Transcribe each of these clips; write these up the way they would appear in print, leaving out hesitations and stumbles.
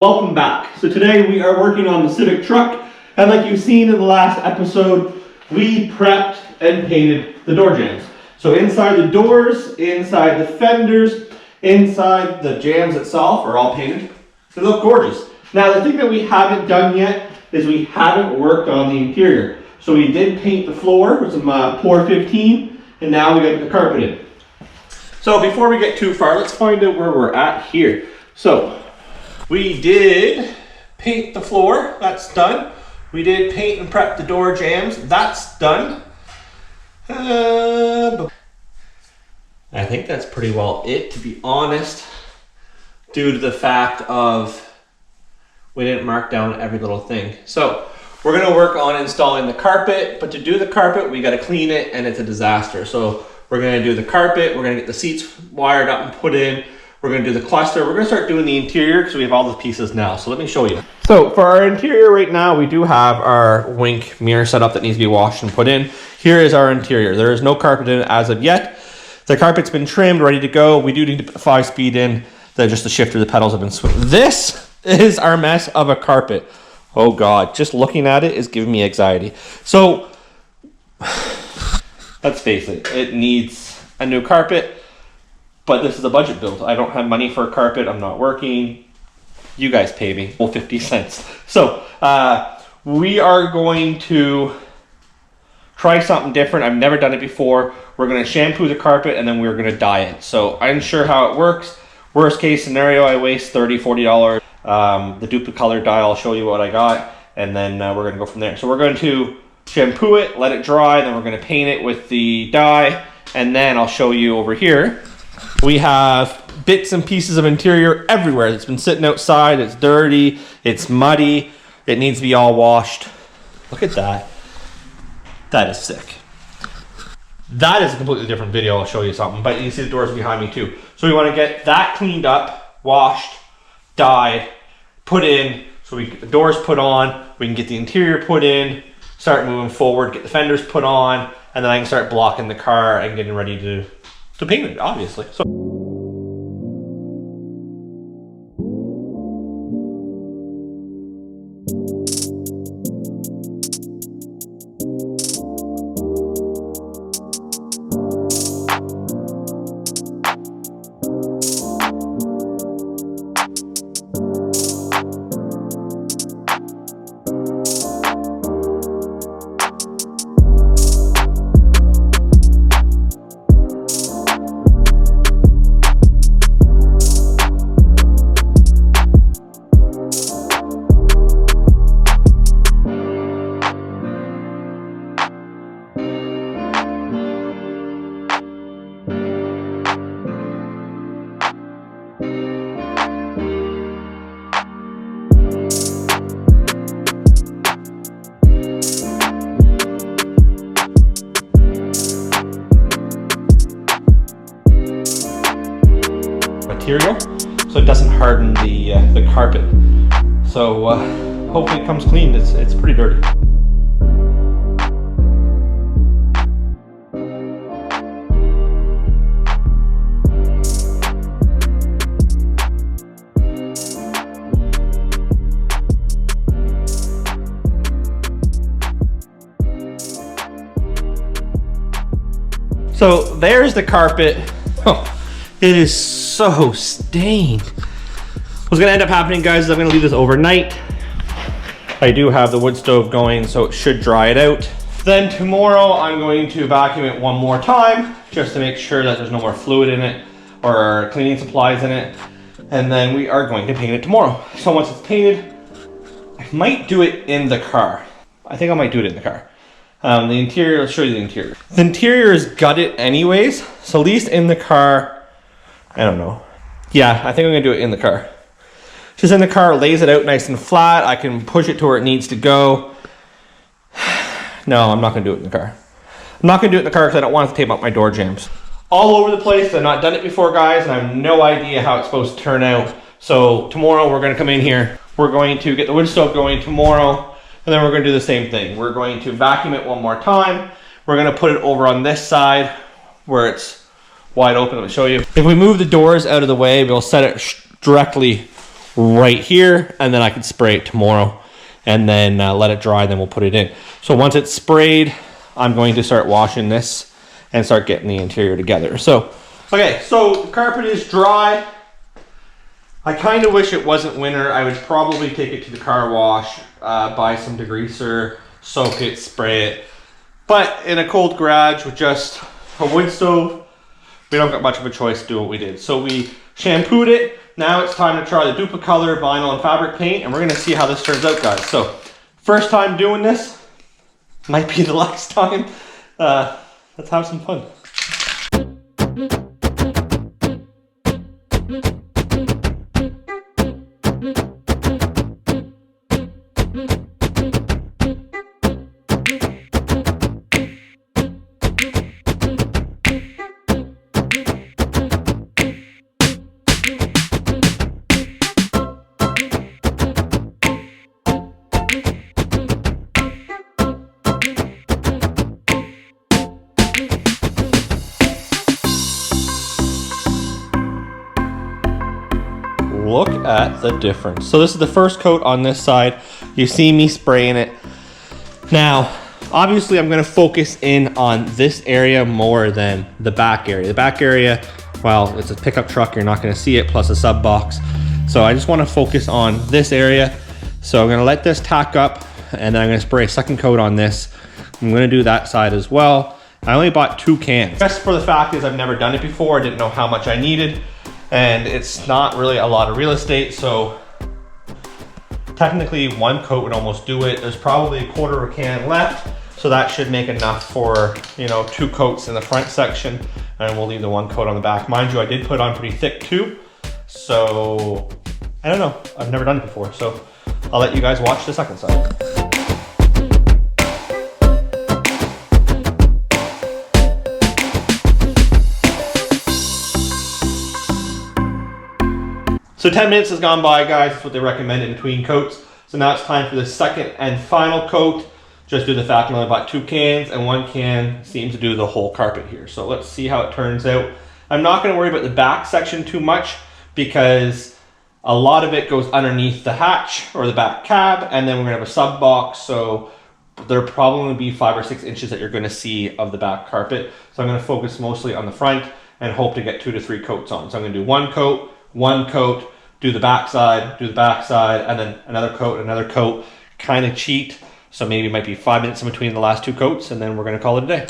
Welcome back. So today we are working on the Civic truck, and like you've seen in the last episode, we prepped and painted the door jambs. So inside the doors, inside the fenders, inside the jambs itself are all painted. They look gorgeous. Now the thing that we haven't done yet is we haven't worked on the interior. So we did paint the floor with some Pour 15, and now we got the carpet in. So before we get too far, let's find out where we're at here. So we did paint the floor, that's done. We did paint and prep the door jambs, that's done. I think that's pretty well it, to be honest, due to the fact of we didn't mark down every little thing. So we're gonna work on installing the carpet, but to do the carpet, we gotta clean it, and it's a disaster. So we're gonna do the carpet, we're gonna get the seats wired up and put in. We're gonna do the cluster. We're gonna start doing the interior because we have all the pieces now. So let me show you. So for our interior right now, we do have our wink mirror setup that needs to be washed and put in. Here is our interior. There is no carpet in it as of yet. The carpet's been trimmed, ready to go. We do need to put 5-speed in. Just the shifter, the pedals have been switched. This is our mess of a carpet. Oh God, just looking at it is giving me anxiety. So let's face it, it needs a new carpet. But this is a budget build. I don't have money for a carpet. I'm not working. You guys pay me 50 cents. So we are going to try something different. I've never done it before. We're going to shampoo the carpet and then we're going to dye it. So I'm unsure how it works. Worst case scenario, I waste $30, $40. The Duplicolor dye, I'll show you what I got. And then we're going to go from there. So we're going to shampoo it, let it dry. Then we're going to paint it with the dye. And then I'll show you over here. We have bits and pieces of interior everywhere. It's been sitting outside, it's dirty, it's muddy, it needs to be all washed. Look at that. That is sick. That is a completely different video, I'll show you something, but you can see the doors behind me too. So we want to get that cleaned up, washed, dyed, put in, so we get the doors put on, we can get the interior put in, start moving forward, get the fenders put on, and then I can start blocking the car and getting ready to paint it, obviously. Material, so it doesn't harden the carpet. So hopefully it comes clean. It's pretty dirty. So there's the carpet. Oh, it is so stained. What's gonna end up happening, guys, is I'm gonna leave this overnight. I do have the wood stove going, so it should dry it out. Then tomorrow I'm going to vacuum it one more time, just to make sure that there's no more fluid in it or cleaning supplies in it. And then we are going to paint it tomorrow. So once it's painted, I might do it in the car. I think I might do it in the car. The interior, let's show you the interior. The interior is gutted anyways, so at least in the car, I don't know. Yeah, I think I'm gonna do it in the car. Just in the car, lays it out nice and flat. I can push it to where it needs to go. No, I'm not gonna do it in the car. I'm not gonna do it in the car because I don't want to tape up my door jambs. All over the place, I've not done it before, guys, and I have no idea how it's supposed to turn out. So tomorrow we're gonna come in here. We're going to get the wood stove going tomorrow, and then we're gonna do the same thing. We're going to vacuum it one more time. We're gonna put it over on this side where it's wide open. Let me show you. If we move the doors out of the way, we'll set it directly right here, and then I can spray it tomorrow and then let it dry, then we'll put it in. So once it's sprayed, I'm going to start washing this and start getting the interior together. So, okay, so the carpet is dry. I kind of wish it wasn't winter. I would probably take it to the car wash, buy some degreaser, soak it, spray it. But in a cold garage with just a wood stove, we don't got much of a choice to do what we did. So we shampooed it. Now it's time to try the Duplicolor vinyl and fabric paint, and we're gonna see how this turns out, guys. So, first time doing this, might be the last time. Let's have some fun. Look at the difference. So this is the first coat on this side. You see me spraying it. Now, obviously I'm gonna focus in on this area more than the back area. The back area, well, it's a pickup truck, you're not gonna see it, plus a sub box. So I just wanna focus on this area. So I'm gonna let this tack up, and then I'm gonna spray a second coat on this. I'm gonna do that side as well. I only bought 2 cans. Just for the fact is I've never done it before. I didn't know how much I needed. And it's not really a lot of real estate, so technically 1 coat would almost do it. There's probably 1/4 of a can left, so that should make enough for, you know, 2 coats in the front section, and we'll leave the 1 coat on the back. Mind you, I did put on pretty thick too, so I don't know. I've never done it before, so I'll let you guys watch the second side. So 10 minutes has gone by, guys. That's what they recommend in between coats. So now it's time for the second and final coat. Just do the fact I only bought 2 cans, and 1 can seems to do the whole carpet here. So let's see how it turns out. I'm not gonna worry about the back section too much because a lot of it goes underneath the hatch or the back cab, and then we're gonna have a sub box. So there probably will be 5 or 6 inches that you're gonna see of the back carpet. So I'm gonna focus mostly on the front and hope to get 2 to 3 coats on. So I'm gonna do 1 coat, 1 coat, do the back side, and then another coat, kind of cheat. So maybe it might be 5 minutes in between the last 2 coats, and then we're gonna call it a day.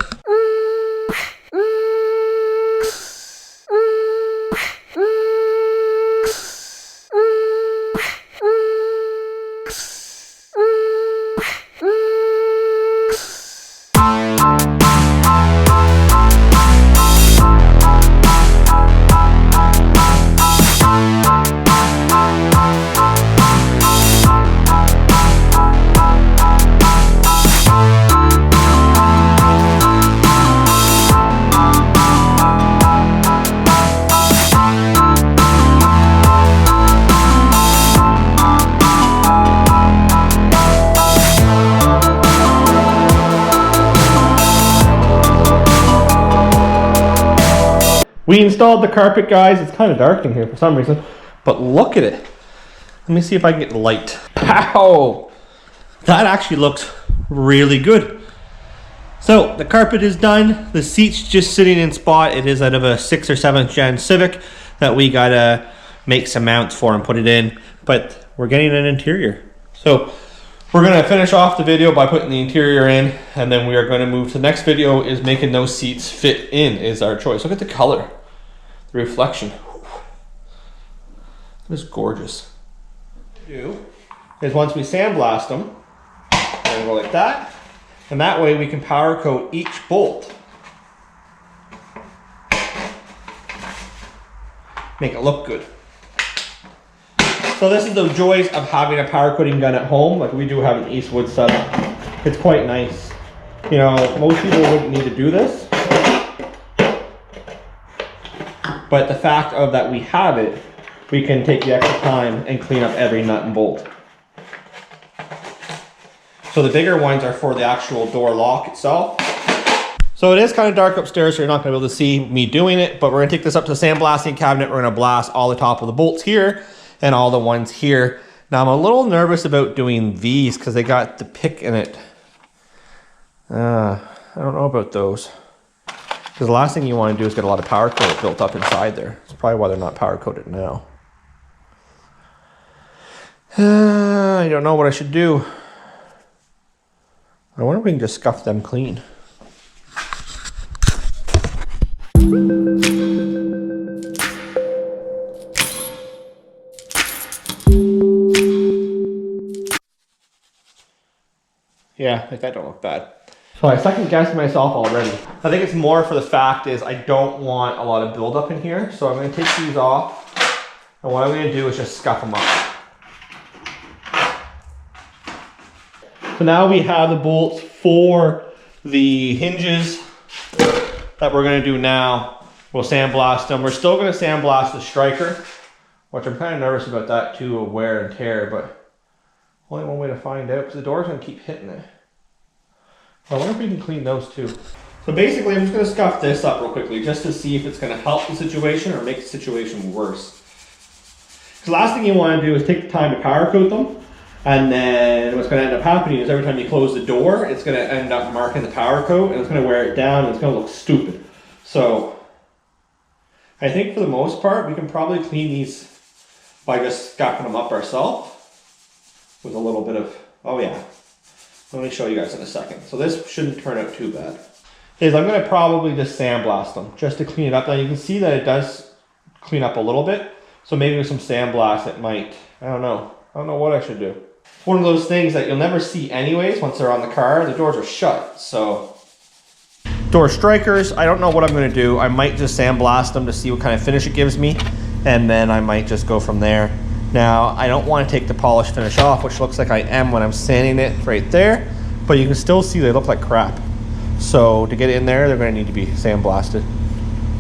We installed the carpet, guys. It's kind of dark in here for some reason, but look at it. Let me see if I can get the light. Pow! That actually looks really good. So the carpet is done. The seat's just sitting in spot. It is out of a 6th or 7th gen Civic that we gotta make some mounts for and put it in, but we're getting an interior. So we're gonna finish off the video by putting the interior in, and then we are gonna move to the next video is making those seats fit in is our choice. Look at the color, the reflection. This is gorgeous. What we do is once we sandblast them, we're gonna go like that, and that way we can powder coat each bolt. Make it look good. So this is the joys of having a powder coating gun at home. Like we do have an Eastwood setup. It's quite nice. You know, most people wouldn't need to do this, but the fact of that we have it, we can take the extra time and clean up every nut and bolt. So the bigger ones are for the actual door lock itself. So it is kind of dark upstairs, so you're not gonna be able to see me doing it, but we're gonna take this up to the sandblasting cabinet. We're gonna blast all the top of the bolts here, and all the ones here. Now I'm a little nervous about doing these because they got the pick in it. I don't know about those. Because the last thing you want to do is get a lot of powder coat built up inside there. That's probably why they're not powder coated now. I don't know what I should do. I wonder if we can just scuff them clean. Yeah, like that don't look bad. So I second guessed myself already. I think it's more for the fact is I don't want a lot of buildup in here. So I'm gonna take these off. And what I'm gonna do is just scuff them up. So now we have the bolts for the hinges that we're gonna do now. We'll sandblast them. We're still gonna sandblast the striker, which I'm kind of nervous about that too, of wear and tear, but only one way to find out because the door's gonna keep hitting it. I wonder if we can clean those too. So basically I'm just gonna scuff this up real quickly just to see if it's gonna help the situation or make the situation worse. Because the last thing you wanna do is take the time to powder coat them, and then what's gonna end up happening is every time you close the door, it's gonna end up marking the powder coat and it's gonna wear it down and it's gonna look stupid. So I think for the most part, we can probably clean these by just scuffing them up ourselves with a little bit of, oh yeah. Let me show you guys in a second. So this shouldn't turn out too bad. I'm gonna probably just sandblast them just to clean it up. Now you can see that it does clean up a little bit. So maybe with some sandblast it might, I don't know what I should do. It's one of those things that you'll never see anyways once they're on the car. The doors are shut, so. Door strikers, I don't know what I'm gonna do. I might just sandblast them to see what kind of finish it gives me. And then I might just go from there. Now, I don't want to take the polish finish off, which looks like I am when I'm sanding it right there, but you can still see they look like crap. So to get in there, they're going to need to be sandblasted.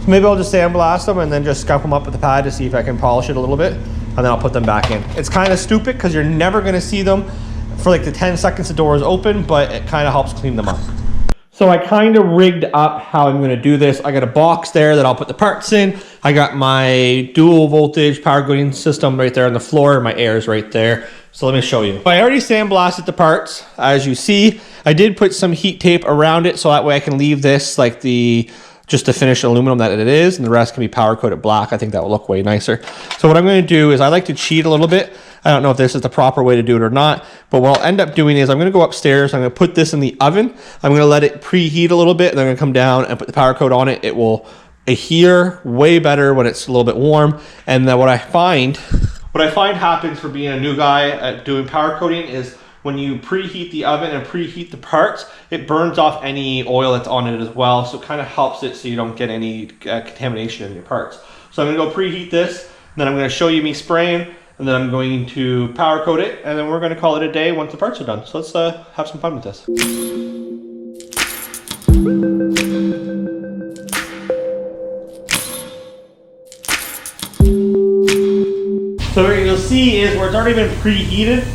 So maybe I'll just sandblast them and then just scuff them up with the pad to see if I can polish it a little bit, and then I'll put them back in. It's kind of stupid because you're never going to see them for like the 10 seconds the door is open, but it kind of helps clean them up. So I kind of rigged up how I'm going to do this. I got a box there that I'll put the parts in. I got my dual voltage power coating system right there on the floor. My air is right there. So let me show you. I already sandblasted the parts, as you see. I did put some heat tape around it so that way I can leave this like just the finished aluminum that it is, and the rest can be power coated black. I think that will look way nicer. So what I'm going to do is I like to cheat a little bit. I don't know if this is the proper way to do it or not, but what I'll end up doing is I'm going to go upstairs. I'm going to put this in the oven. I'm going to let it preheat a little bit, and then I'm going to come down and put the powder coat on it. It will adhere way better when it's a little bit warm. And then what I find happens for being a new guy at doing powder coating is when you preheat the oven and preheat the parts, it burns off any oil that's on it as well. So it kind of helps it so you don't get any contamination in your parts. So I'm going to go preheat this, and then I'm going to show you me spraying, and then I'm going to powder coat it, and then we're going to call it a day once the parts are done. So let's have some fun with this. So what you'll see is where it's already been preheated,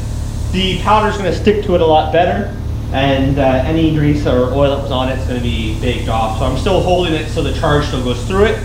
the powder's going to stick to it a lot better, and any grease or oil that was on it is going to be baked off. So I'm still holding it so the charge still goes through it.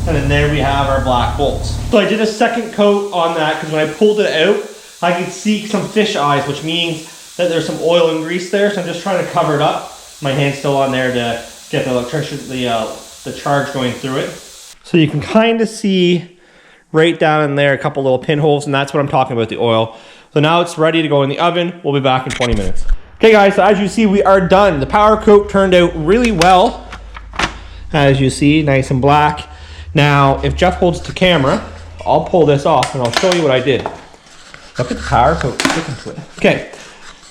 And then there we have our black bolts. So I did a second coat on that because when I pulled it out, I could see some fish eyes, which means that there's some oil and grease there. So I'm just trying to cover it up. My hand's still on there to get the electricity, the charge going through it. So you can kind of see right down in there a couple little pinholes, and that's what I'm talking about, the oil. So now it's ready to go in the oven. We'll be back in 20 minutes. Okay guys, so as you see, we are done. The powder coat turned out really well. As you see, nice and black. Now, if Jeff holds the camera, I'll pull this off and I'll show you what I did. Look at the powder coat sticking to it. Okay,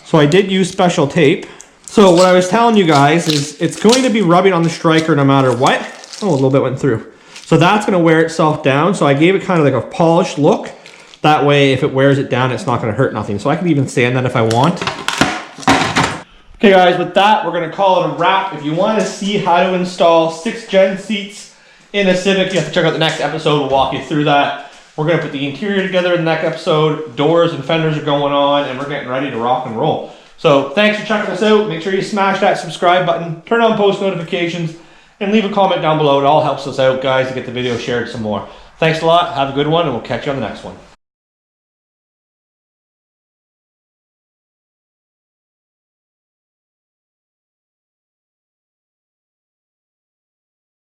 so I did use special tape. So what I was telling you guys is it's going to be rubbing on the striker no matter what. Oh, a little bit went through. So that's going to wear itself down. So I gave it kind of like a polished look. That way, if it wears it down, it's not going to hurt nothing. So I can even sand that if I want. Okay guys, with that, we're going to call it a wrap. If you want to see how to install 6th gen seats in a Civic, you have to check out the next episode. We'll walk you through that. We're going to put the interior together in the next episode. Doors and fenders are going on, and we're getting ready to rock and roll. So thanks for checking us out. Make sure you smash that subscribe button, turn on post notifications, and leave a comment down below. It all helps us out, guys, to get the video shared some more. Thanks a lot. Have a good one, and we'll catch you on the next one.